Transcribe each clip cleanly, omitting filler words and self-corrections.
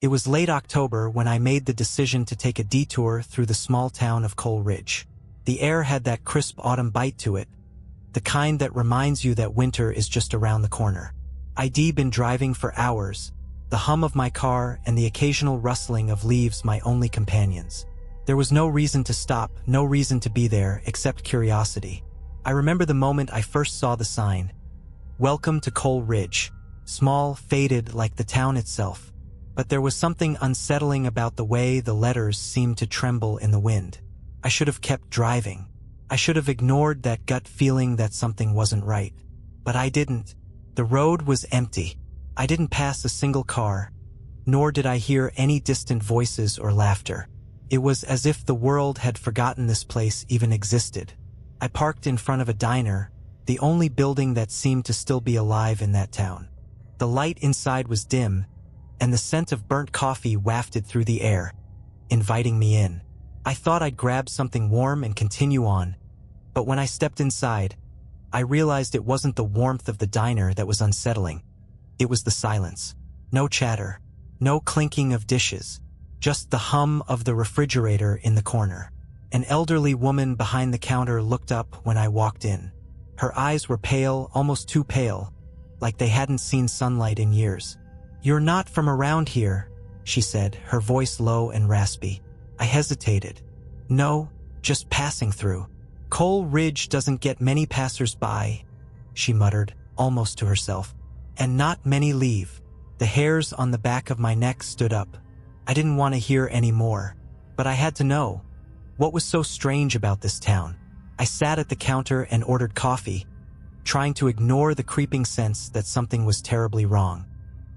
It was late October when I made the decision to take a detour through the small town of Coal Ridge. The air had that crisp autumn bite to it, the kind that reminds you that winter is just around the corner. I'd been driving for hours, the hum of my car and the occasional rustling of leaves my only companions. There was no reason to stop, no reason to be there, except curiosity. I remember the moment I first saw the sign. Welcome to Coal Ridge. Small, faded like the town itself. But there was something unsettling about the way the letters seemed to tremble in the wind. I should have kept driving. I should have ignored that gut feeling that something wasn't right. But I didn't. The road was empty. I didn't pass a single car, nor did I hear any distant voices or laughter. It was as if the world had forgotten this place even existed. I parked in front of a diner, the only building that seemed to still be alive in that town. The light inside was dim, and the scent of burnt coffee wafted through the air, inviting me in. I thought I'd grab something warm and continue on, but when I stepped inside, I realized it wasn't the warmth of the diner that was unsettling. It was the silence. No chatter, no clinking of dishes, just the hum of the refrigerator in the corner. An elderly woman behind the counter looked up when I walked in. Her eyes were pale, almost too pale, like they hadn't seen sunlight in years. "You're not from around here," she said, her voice low and raspy. I hesitated. "No, just passing through. Coal Ridge doesn't get many passers-by," she muttered, almost to herself. "And not many leave." The hairs on the back of my neck stood up. I didn't want to hear any more, but I had to know. What was so strange about this town? I sat at the counter and ordered coffee, trying to ignore the creeping sense that something was terribly wrong.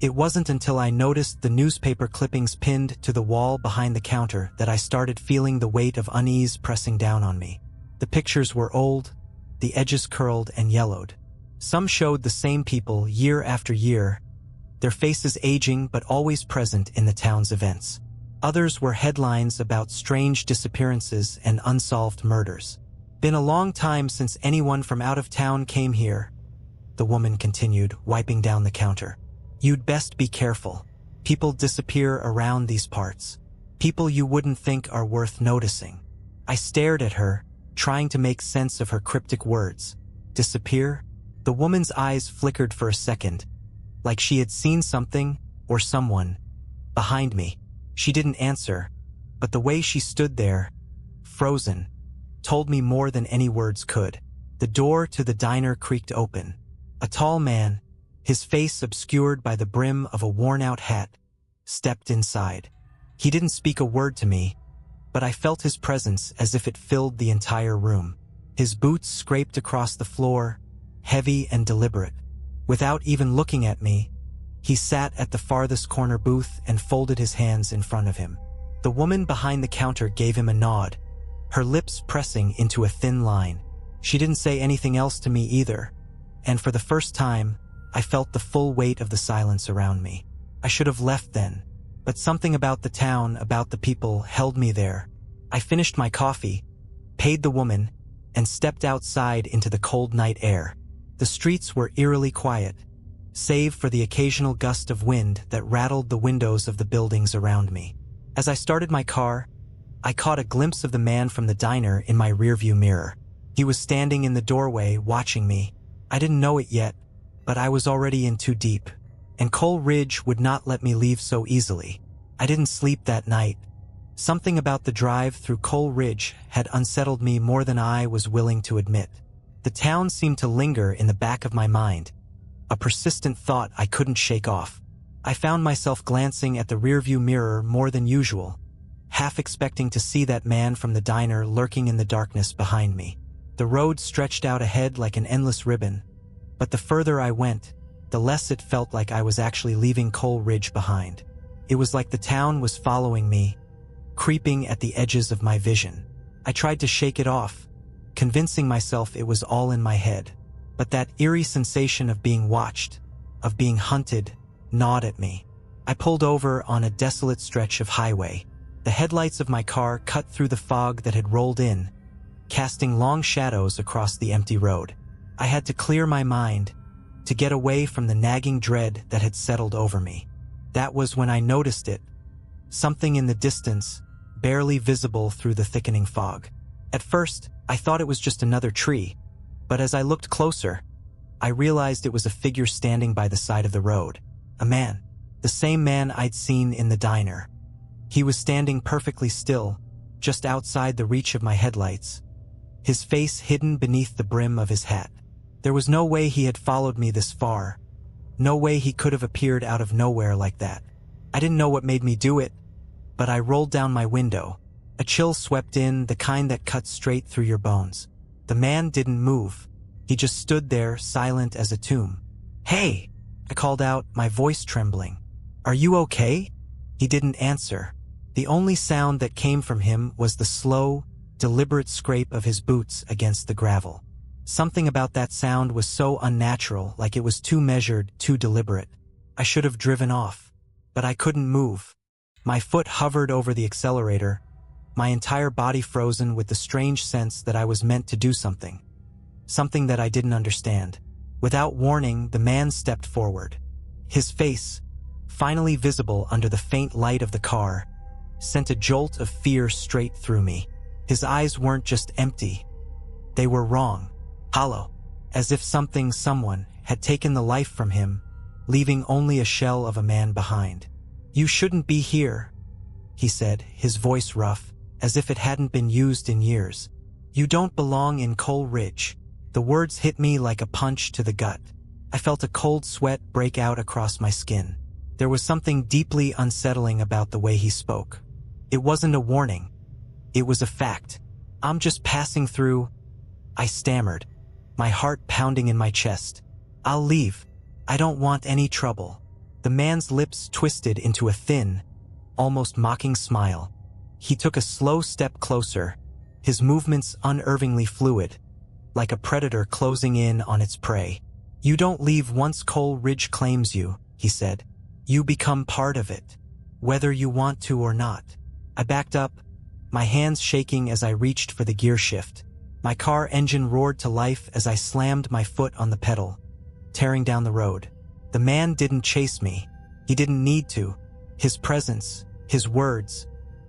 It wasn't until I noticed the newspaper clippings pinned to the wall behind the counter that I started feeling the weight of unease pressing down on me. The pictures were old, the edges curled and yellowed. Some showed the same people year after year, their faces aging but always present in the town's events. Others were headlines about strange disappearances and unsolved murders. "Been a long time since anyone from out of town came here," the woman continued, wiping down the counter. "You'd best be careful. People disappear around these parts. People you wouldn't think are worth noticing." I stared at her, trying to make sense of her cryptic words. Disappear? The woman's eyes flickered for a second, like she had seen something, or someone, behind me. She didn't answer, but the way she stood there, frozen, told me more than any words could. The door to the diner creaked open. A tall man, his face obscured by the brim of a worn-out hat, stepped inside. He didn't speak a word to me, but I felt his presence as if it filled the entire room. His boots scraped across the floor, heavy and deliberate. Without even looking at me, he sat at the farthest corner booth and folded his hands in front of him. The woman behind the counter gave him a nod, her lips pressing into a thin line. She didn't say anything else to me either, and for the first time, I felt the full weight of the silence around me. I should have left then, but something about the town, about the people, held me there. I finished my coffee, paid the woman, and stepped outside into the cold night air. The streets were eerily quiet, save for the occasional gust of wind that rattled the windows of the buildings around me. As I started my car, I caught a glimpse of the man from the diner in my rearview mirror. He was standing in the doorway, watching me. I didn't know it yet, but I was already in too deep, and Coal Ridge would not let me leave so easily. I didn't sleep that night. Something about the drive through Coal Ridge had unsettled me more than I was willing to admit. The town seemed to linger in the back of my mind, a persistent thought I couldn't shake off. I found myself glancing at the rearview mirror more than usual, half expecting to see that man from the diner lurking in the darkness behind me. The road stretched out ahead like an endless ribbon, but the further I went, the less it felt like I was actually leaving Coal Ridge behind. It was like the town was following me, creeping at the edges of my vision. I tried to shake it off, convincing myself it was all in my head. But that eerie sensation of being watched, of being hunted, gnawed at me. I pulled over on a desolate stretch of highway. The headlights of my car cut through the fog that had rolled in, casting long shadows across the empty road. I had to clear my mind, to get away from the nagging dread that had settled over me. That was when I noticed it, something in the distance, barely visible through the thickening fog. At first, I thought it was just another tree, but as I looked closer, I realized it was a figure standing by the side of the road. A man. The same man I'd seen in the diner. He was standing perfectly still, just outside the reach of my headlights, his face hidden beneath the brim of his hat. There was no way he had followed me this far. No way he could have appeared out of nowhere like that. I didn't know what made me do it, but I rolled down my window. A chill swept in, the kind that cuts straight through your bones. The man didn't move. He just stood there, silent as a tomb. "Hey!" I called out, my voice trembling. "Are you okay?" He didn't answer. The only sound that came from him was the slow, deliberate scrape of his boots against the gravel. Something about that sound was so unnatural, like it was too measured, too deliberate. I should have driven off, but I couldn't move. My foot hovered over the accelerator, my entire body frozen with the strange sense that I was meant to do something. Something that I didn't understand. Without warning, the man stepped forward. His face, finally visible under the faint light of the car, sent a jolt of fear straight through me. His eyes weren't just empty. They were wrong, hollow, as if someone had taken the life from him, leaving only a shell of a man behind. "You shouldn't be here," he said, his voice rough, as if it hadn't been used in years. "You don't belong in Coal Ridge." The words hit me like a punch to the gut. I felt a cold sweat break out across my skin. There was something deeply unsettling about the way he spoke. It wasn't a warning. It was a fact. "I'm just passing through," I stammered, my heart pounding in my chest. "I'll leave. I don't want any trouble." The man's lips twisted into a thin, almost mocking smile. He took a slow step closer, his movements unnervingly fluid, like a predator closing in on its prey. "You don't leave once Coal Ridge claims you," he said. "You become part of it, whether you want to or not." I backed up, my hands shaking as I reached for the gear shift. My car engine roared to life as I slammed my foot on the pedal, tearing down the road. The man didn't chase me. He didn't need to. His presence, his words,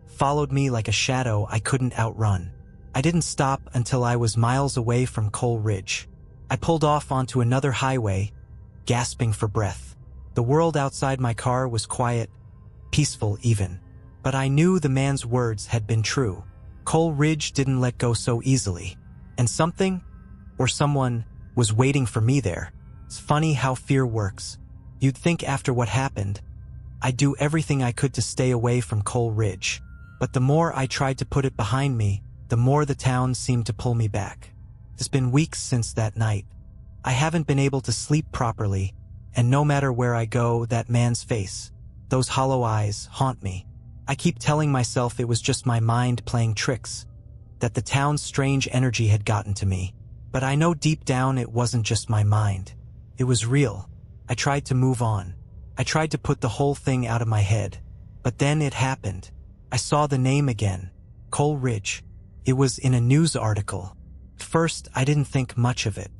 followed me like a shadow I couldn't outrun. I didn't stop until I was miles away from Coal Ridge. I pulled off onto another highway, gasping for breath. The world outside my car was quiet, peaceful even. But I knew the man's words had been true. Coal Ridge didn't let go so easily. And something, or someone, was waiting for me there. It's funny how fear works. You'd think after what happened, I'd do everything I could to stay away from Coal Ridge. But the more I tried to put it behind me, the more the town seemed to pull me back. It's been weeks since that night. I haven't been able to sleep properly, and no matter where I go, that man's face, those hollow eyes, haunt me. I keep telling myself it was just my mind playing tricks, that the town's strange energy had gotten to me. But I know deep down it wasn't just my mind. It was real. I tried to move on. I tried to put the whole thing out of my head. But then it happened. I saw the name again. Coal Ridge. It was in a news article. At first, I didn't think much of it.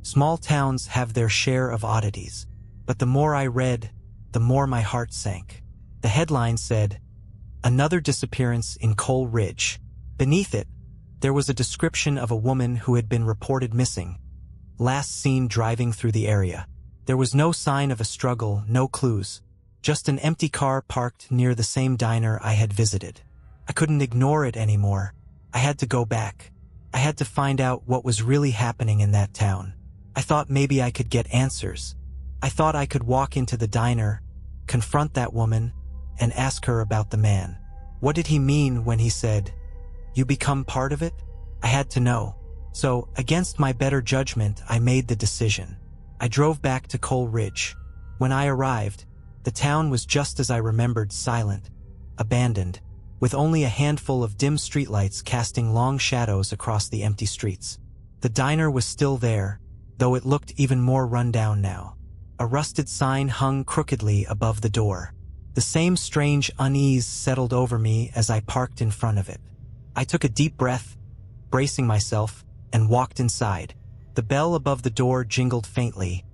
Small towns have their share of oddities. But the more I read, the more my heart sank. The headline said, "Another disappearance in Coal Ridge." Beneath it, there was a description of a woman who had been reported missing, last seen driving through the area. There was no sign of a struggle, no clues, just an empty car parked near the same diner I had visited. I couldn't ignore it anymore. I had to go back. I had to find out what was really happening in that town. I thought maybe I could get answers. I thought I could walk into the diner, confront that woman, and ask her about the man. What did he mean when he said, "You become part of it"? I had to know. So, against my better judgment, I made the decision. I drove back to Coal Ridge. When I arrived, the town was just as I remembered, silent, abandoned, with only a handful of dim streetlights casting long shadows across the empty streets. The diner was still there, though it looked even more run down now. A rusted sign hung crookedly above the door. The same strange unease settled over me as I parked in front of it. I took a deep breath, bracing myself, and walked inside. The bell above the door jingled faintly,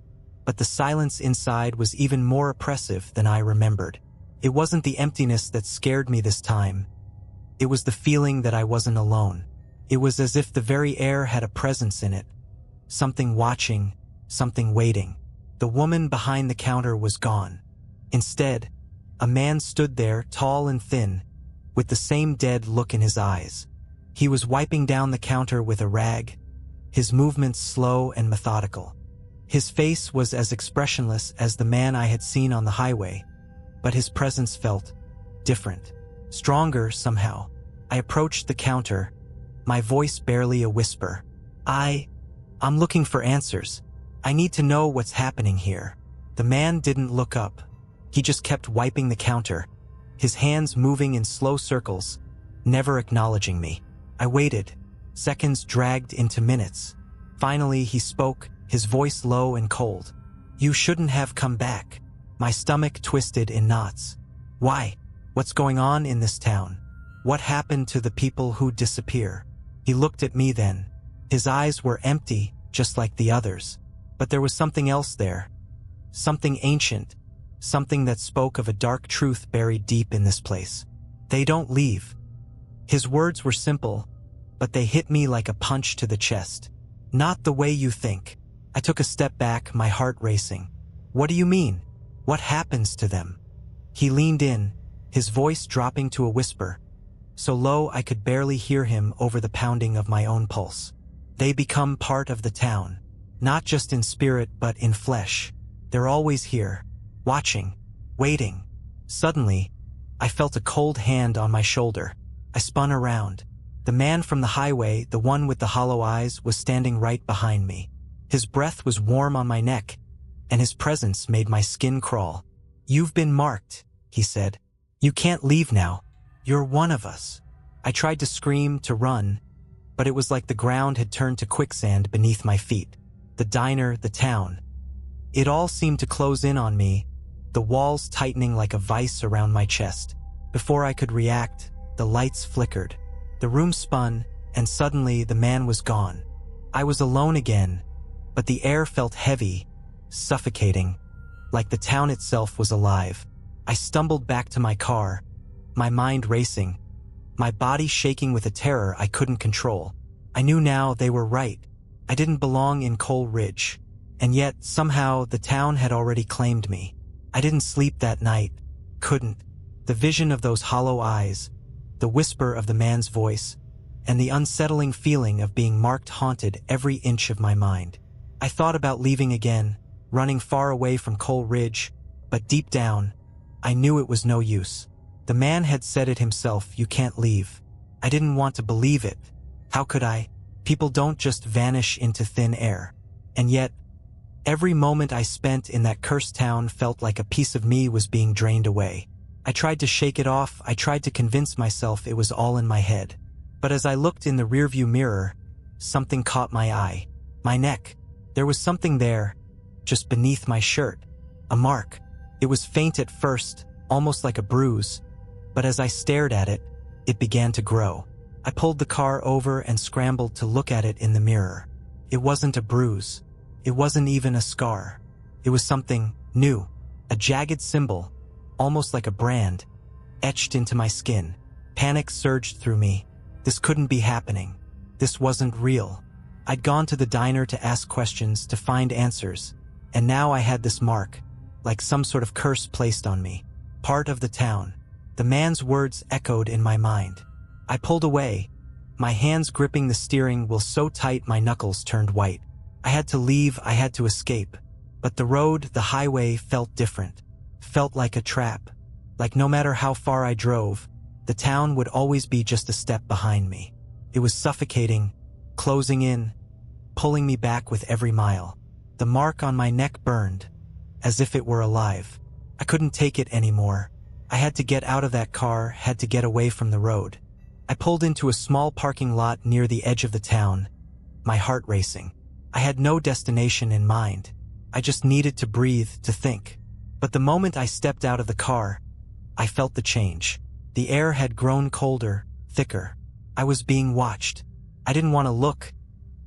but the silence inside was even more oppressive than I remembered. It wasn't the emptiness that scared me this time. It was the feeling that I wasn't alone. It was as if the very air had a presence in it. Something watching, something waiting. The woman behind the counter was gone. Instead, a man stood there, tall and thin, with the same dead look in his eyes. He was wiping down the counter with a rag, his movements slow and methodical. His face was as expressionless as the man I had seen on the highway, but his presence felt different, stronger somehow. I approached the counter, my voice barely a whisper. I'm looking for answers. I need to know what's happening here. The man didn't look up. He just kept wiping the counter, his hands moving in slow circles, never acknowledging me. I waited. Seconds dragged into minutes. Finally, he spoke, his voice low and cold. "You shouldn't have come back." My stomach twisted in knots. Why? What's going on in this town? What happened to the people who disappear? He looked at me then. His eyes were empty, just like the others. But there was something else there. Something ancient. Something that spoke of a dark truth buried deep in this place. They don't leave. His words were simple, but they hit me like a punch to the chest. Not the way you think. I took a step back, my heart racing. What do you mean? What happens to them? He leaned in, his voice dropping to a whisper, so low I could barely hear him over the pounding of my own pulse. They become part of the town, not just in spirit but in flesh. They're always here, watching, waiting. Suddenly, I felt a cold hand on my shoulder. I spun around. The man from the highway, the one with the hollow eyes, was standing right behind me. His breath was warm on my neck, and his presence made my skin crawl. "You've been marked," he said. "You can't leave now. You're one of us." I tried to scream, to run, but it was like the ground had turned to quicksand beneath my feet. The diner, the town. It all seemed to close in on me, the walls tightening like a vice around my chest. Before I could react, the lights flickered. The room spun, and suddenly the man was gone. I was alone again, but the air felt heavy, suffocating, like the town itself was alive. I stumbled back to my car, my mind racing, my body shaking with a terror I couldn't control. I knew now they were right. I didn't belong in Coal Ridge, and yet somehow the town had already claimed me. I didn't sleep that night, couldn't. The vision of those hollow eyes, the whisper of the man's voice, and the unsettling feeling of being marked haunted every inch of my mind. I thought about leaving again, running far away from Coal Ridge, but deep down, I knew it was no use. The man had said it himself, "You can't leave." I didn't want to believe it. How could I? People don't just vanish into thin air. And yet, every moment I spent in that cursed town felt like a piece of me was being drained away. I tried to shake it off, I tried to convince myself it was all in my head. But as I looked in the rearview mirror, something caught my eye. My neck. There was something there, just beneath my shirt. A mark. It was faint at first, almost like a bruise, but as I stared at it, it began to grow. I pulled the car over and scrambled to look at it in the mirror. It wasn't a bruise. It wasn't even a scar. It was something new. A jagged symbol, almost like a brand, etched into my skin. Panic surged through me. This couldn't be happening. This wasn't real. I'd gone to the diner to ask questions, to find answers, and now I had this mark, like some sort of curse placed on me. Part of the town. The man's words echoed in my mind. I pulled away, my hands gripping the steering wheel so tight my knuckles turned white. I had to leave, I had to escape. But the road, the highway, felt different. Felt like a trap. Like no matter how far I drove, the town would always be just a step behind me. It was suffocating, closing in, pulling me back with every mile. The mark on my neck burned, as if it were alive. I couldn't take it anymore. I had to get out of that car, had to get away from the road. I pulled into a small parking lot near the edge of the town, my heart racing. I had no destination in mind. I just needed to breathe, to think. But the moment I stepped out of the car, I felt the change. The air had grown colder, thicker. I was being watched. I didn't want to look,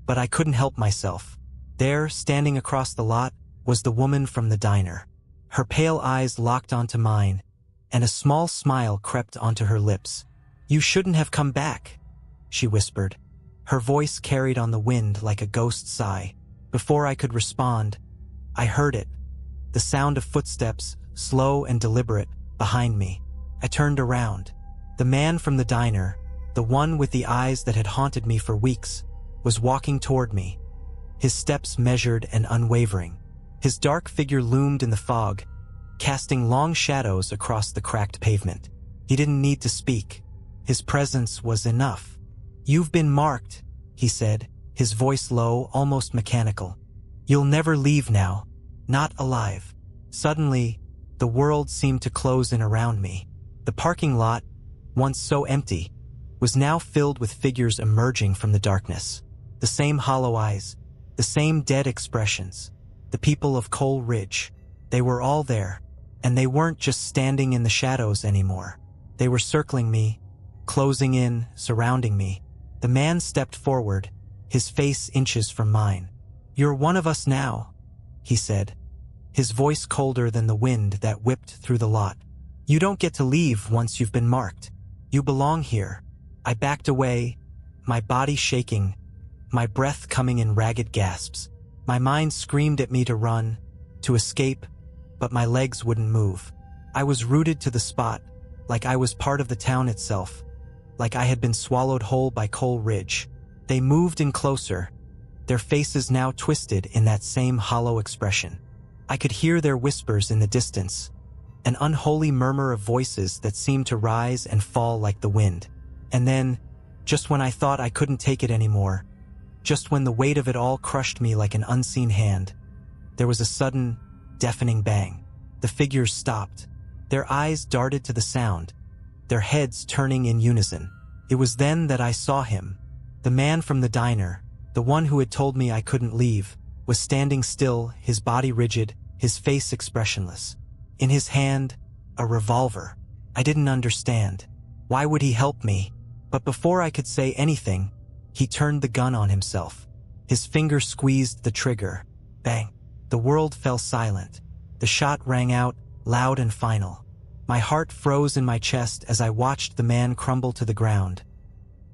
but I couldn't help myself. There, standing across the lot, was the woman from the diner. Her pale eyes locked onto mine, and a small smile crept onto her lips. "You shouldn't have come back," she whispered. Her voice carried on the wind like a ghost sigh. Before I could respond, I heard it, the sound of footsteps, slow and deliberate, behind me. I turned around. The man from the diner, the one with the eyes that had haunted me for weeks, was walking toward me, his steps measured and unwavering. His dark figure loomed in the fog, casting long shadows across the cracked pavement. He didn't need to speak. His presence was enough. "You've been marked," he said, his voice low, almost mechanical. "You'll never leave now, not alive." Suddenly, the world seemed to close in around me. The parking lot, once so empty, was now filled with figures emerging from the darkness. The same hollow eyes, the same dead expressions. The people of Coal Ridge. They were all there, and they weren't just standing in the shadows anymore. They were circling me, closing in, surrounding me. The man stepped forward, his face inches from mine. "You're one of us now," he said, his voice colder than the wind that whipped through the lot. "You don't get to leave once you've been marked. You belong here." I backed away, my body shaking, my breath coming in ragged gasps. My mind screamed at me to run, to escape, but my legs wouldn't move. I was rooted to the spot, like I was part of the town itself, like I had been swallowed whole by Coal Ridge. They moved in closer, their faces now twisted in that same hollow expression. I could hear their whispers in the distance, an unholy murmur of voices that seemed to rise and fall like the wind. And then, just when I thought I couldn't take it anymore, just when the weight of it all crushed me like an unseen hand, there was a sudden, deafening bang. The figures stopped. Their eyes darted to the sound, their heads turning in unison. It was then that I saw him. The man from the diner, the one who had told me I couldn't leave, was standing still, his body rigid, his face expressionless. In his hand, a revolver. I didn't understand. Why would he help me? But before I could say anything, he turned the gun on himself. His finger squeezed the trigger. Bang. The world fell silent. The shot rang out, loud and final. My heart froze in my chest as I watched the man crumble to the ground,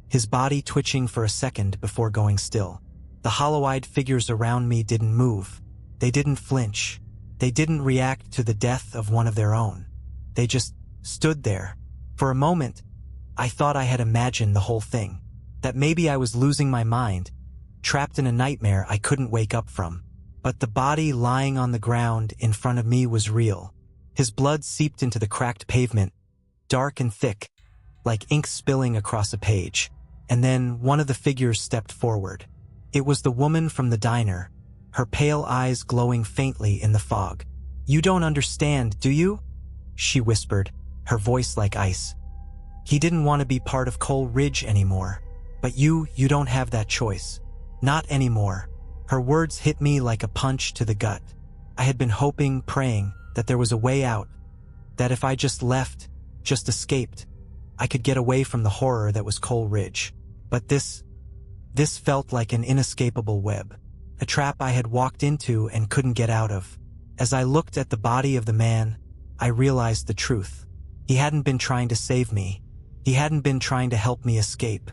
his body twitching for a second before going still. The hollow-eyed figures around me didn't move. They didn't flinch. They didn't react to the death of one of their own. They just stood there. For a moment, I thought I had imagined the whole thing. That maybe I was losing my mind, trapped in a nightmare I couldn't wake up from. But the body lying on the ground in front of me was real. His blood seeped into the cracked pavement, dark and thick, like ink spilling across a page. And then one of the figures stepped forward. It was the woman from the diner, her pale eyes glowing faintly in the fog. "You don't understand, do you?" she whispered, her voice like ice. "He didn't want to be part of Coal Ridge anymore. But you don't have that choice. Not anymore." Her words hit me like a punch to the gut. I had been hoping, praying, that there was a way out, that if I just left, just escaped, I could get away from the horror that was Coal Ridge. But this felt like an inescapable web, a trap I had walked into and couldn't get out of. As I looked at the body of the man, I realized the truth. He hadn't been trying to save me. He hadn't been trying to help me escape.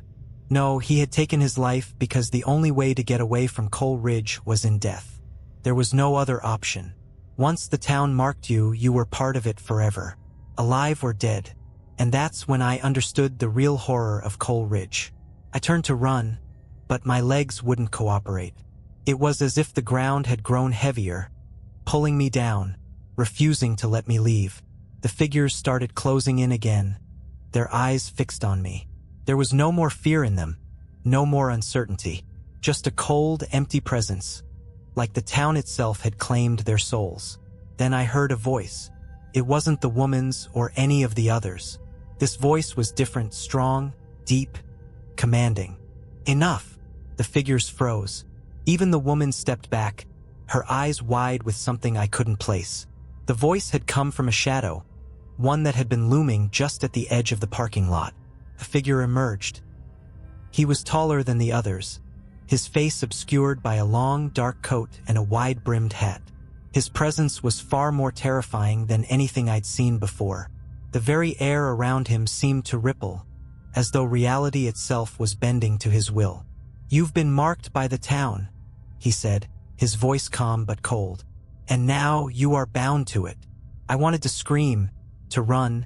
No, he had taken his life because the only way to get away from Coal Ridge was in death. There was no other option. Once the town marked you, you were part of it forever, alive or dead. And that's when I understood the real horror of Coal Ridge. I turned to run, but my legs wouldn't cooperate. It was as if the ground had grown heavier, pulling me down, refusing to let me leave. The figures started closing in again, their eyes fixed on me. There was no more fear in them, no more uncertainty, just a cold, empty presence, like the town itself had claimed their souls. Then I heard a voice. It wasn't the woman's or any of the others. This voice was different, strong, deep, commanding. "Enough!" The figures froze. Even the woman stepped back, her eyes wide with something I couldn't place. The voice had come from a shadow, one that had been looming just at the edge of the parking lot. A figure emerged. He was taller than the others, his face obscured by a long, dark coat and a wide-brimmed hat. His presence was far more terrifying than anything I'd seen before. The very air around him seemed to ripple, as though reality itself was bending to his will. "You've been marked by the town," he said, his voice calm but cold. "And now you are bound to it." I wanted to scream, to run,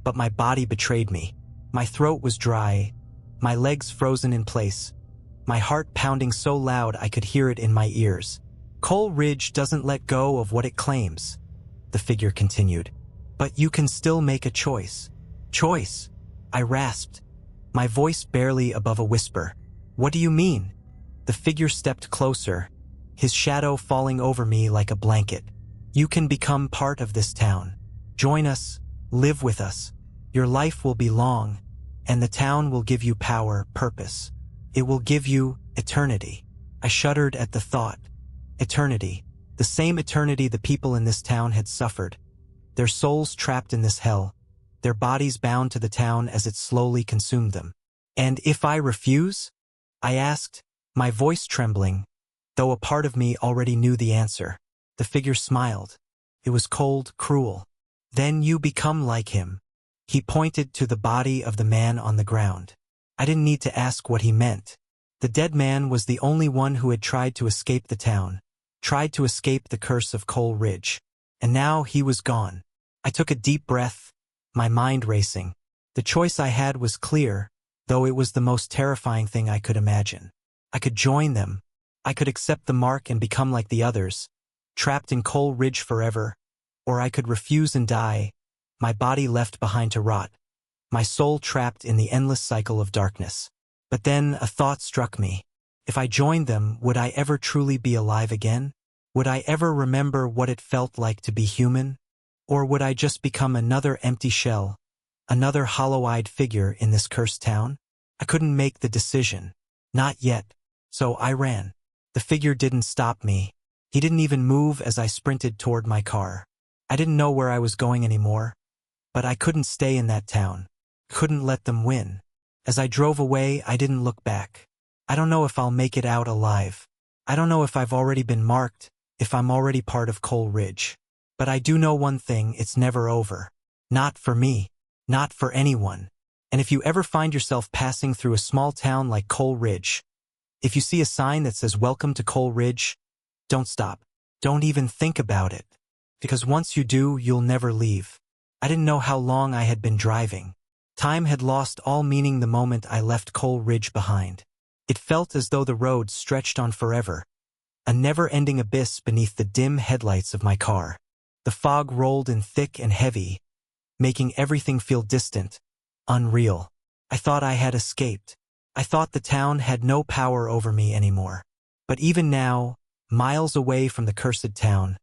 but my body betrayed me. My throat was dry, my legs frozen in place, my heart pounding so loud I could hear it in my ears. "Coal Ridge doesn't let go of what it claims," the figure continued. "But you can still make a choice." "Choice?" I rasped, my voice barely above a whisper. "What do you mean?" The figure stepped closer, his shadow falling over me like a blanket. "You can become part of this town. Join us, live with us. Your life will be long, and the town will give you power, purpose. It will give you eternity." I shuddered at the thought. Eternity. The same eternity the people in this town had suffered. Their souls trapped in this hell, their bodies bound to the town as it slowly consumed them. "And if I refuse?" I asked, my voice trembling, though a part of me already knew the answer. The figure smiled. It was cold, cruel. "Then you become like him." He pointed to the body of the man on the ground. I didn't need to ask what he meant. The dead man was the only one who had tried to escape the town, tried to escape the curse of Coal Ridge. And now he was gone. I took a deep breath, my mind racing. The choice I had was clear, though it was the most terrifying thing I could imagine. I could join them. I could accept the mark and become like the others, trapped in Coal Ridge forever, or I could refuse and die, my body left behind to rot, my soul trapped in the endless cycle of darkness. But then a thought struck me. If I joined them, would I ever truly be alive again? Would I ever remember what it felt like to be human? Or would I just become another empty shell, another hollow-eyed figure in this cursed town? I couldn't make the decision. Not yet. So I ran. The figure didn't stop me. He didn't even move as I sprinted toward my car. I didn't know where I was going anymore, but I couldn't stay in that town. Couldn't let them win. As I drove away, I didn't look back. I don't know if I'll make it out alive. I don't know if I've already been marked, if I'm already part of Coal Ridge. But I do know one thing, it's never over. Not for me. Not for anyone. And if you ever find yourself passing through a small town like Coal Ridge, if you see a sign that says "Welcome to Coal Ridge," don't stop. Don't even think about it. Because once you do, you'll never leave. I didn't know how long I had been driving. Time had lost all meaning the moment I left Coal Ridge behind. It felt as though the road stretched on forever, a never-ending abyss beneath the dim headlights of my car. The fog rolled in thick and heavy, making everything feel distant, unreal. I thought I had escaped. I thought the town had no power over me anymore. But even now, miles away from the cursed town,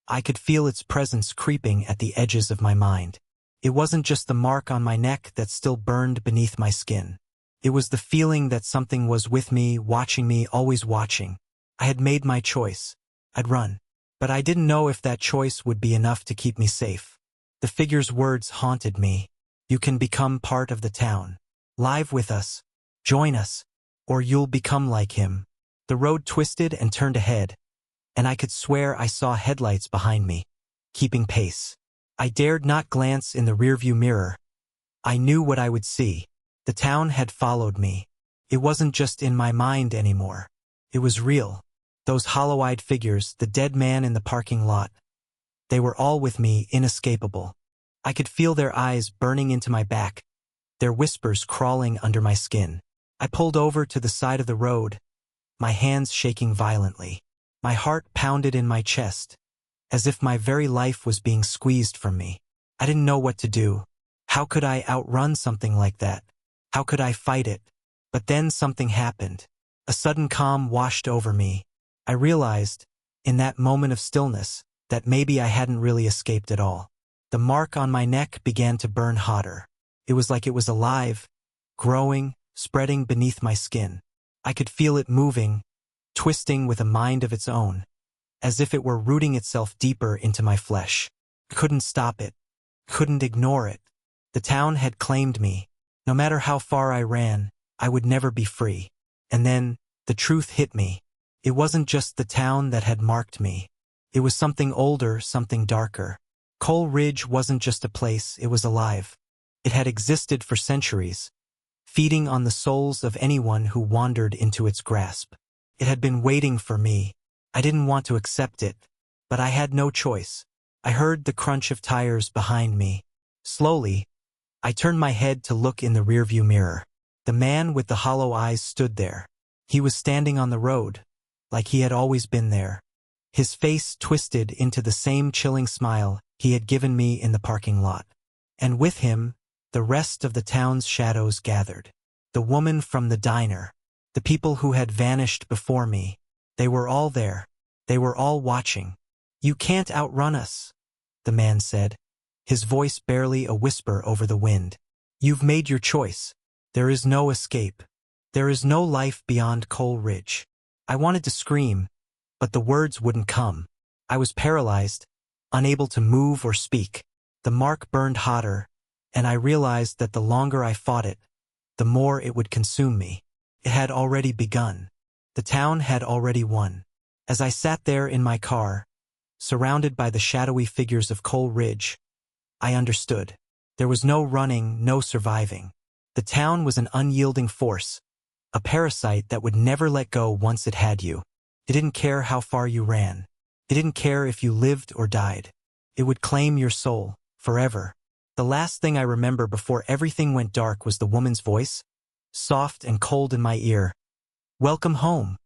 I could feel its presence creeping at the edges of my mind. It wasn't just the mark on my neck that still burned beneath my skin. It was the feeling that something was with me, always watching. I had made my choice. I'd run. But I didn't know if that choice would be enough to keep me safe. The figure's words haunted me. "You can become part of the town. Live with us. Join us. Or you'll become like him." The road twisted and turned ahead, and I could swear I saw headlights behind me, keeping pace. I dared not glance in the rearview mirror. I knew what I would see. The town had followed me. It wasn't just in my mind anymore. It was real. Those hollow-eyed figures, the dead man in the parking lot, they were all with me, inescapable. I could feel their eyes burning into my back, their whispers crawling under my skin. I pulled over to the side of the road, my hands shaking violently. My heart pounded in my chest, as if my very life was being squeezed from me. I didn't know what to do. How could I outrun something like that? How could I fight it? But then something happened. A sudden calm washed over me. I realized, in that moment of stillness, that maybe I hadn't really escaped at all. The mark on my neck began to burn hotter. It was like it was alive, growing, spreading beneath my skin. I could feel it moving, twisting with a mind of its own, as if it were rooting itself deeper into my flesh. Couldn't stop it. Couldn't ignore it. The town had claimed me. No matter how far I ran, I would never be free. And then, the truth hit me. It wasn't just the town that had marked me. It was something older, something darker. Coal Ridge wasn't just a place, it was alive. It had existed for centuries, feeding on the souls of anyone who wandered into its grasp. It had been waiting for me. I didn't want to accept it, but I had no choice. I heard the crunch of tires behind me. Slowly, I turned my head to look in the rearview mirror. The man with the hollow eyes stood there. He was standing on the road, like he had always been there. His face twisted into the same chilling smile he had given me in the parking lot. And with him, the rest of the town's shadows gathered. The woman from the diner, the people who had vanished before me, they were all there. They were all watching. "You can't outrun us," the man said, his voice barely a whisper over the wind. "You've made your choice. There is no escape. There is no life beyond Coal Ridge." I wanted to scream, but the words wouldn't come. I was paralyzed, unable to move or speak. The mark burned hotter, and I realized that the longer I fought it, the more it would consume me. It had already begun. The town had already won. As I sat there in my car, surrounded by the shadowy figures of Coal Ridge, I understood. There was no running, no surviving. The town was an unyielding force, a parasite that would never let go once it had you. It didn't care how far you ran. It didn't care if you lived or died. It would claim your soul, forever. The last thing I remember before everything went dark was the woman's voice, soft and cold in my ear. "Welcome home."